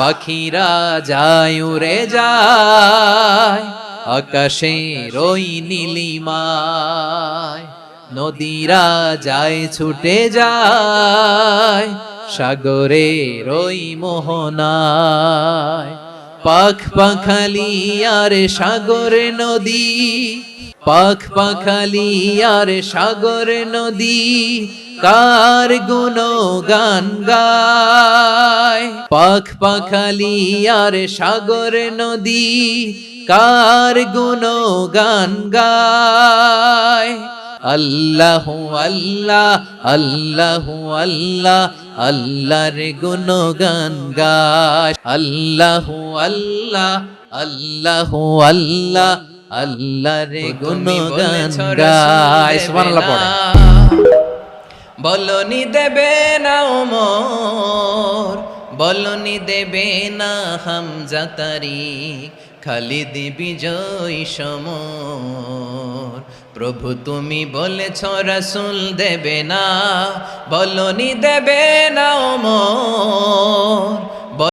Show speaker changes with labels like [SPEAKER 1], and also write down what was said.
[SPEAKER 1] পাখিরা যায় উড়ে যায় আকাশে রই নীলিমায়, নদীরা যায় ছুটে যায় সাগরে রই মোহনায়। পাখ পাখালি আর সাগর নদী, পাখ পাখালি আর সাগর নদী কার গুণগান গায়। পাখ পাখালি আর সাগর নদী কার গুণগান গায়। আল্লাহু আল্লাহ আল্লাহু আল্লাহ আল্লাহর গুণগান গায়। আল্লাহু আল্লাহ আল্লাহু আল্লাহ আল্লাহর গুণগান গায়। সুবহানাল্লাহ পড়ে। বলনি দেবে না ওমর, বলনি দেবে না হামজা তারিক, খালিদ বিজয় সমর। প্রভু তুমি বলেছ রাসূল দেবে না, বলনি দেবে না ওমর,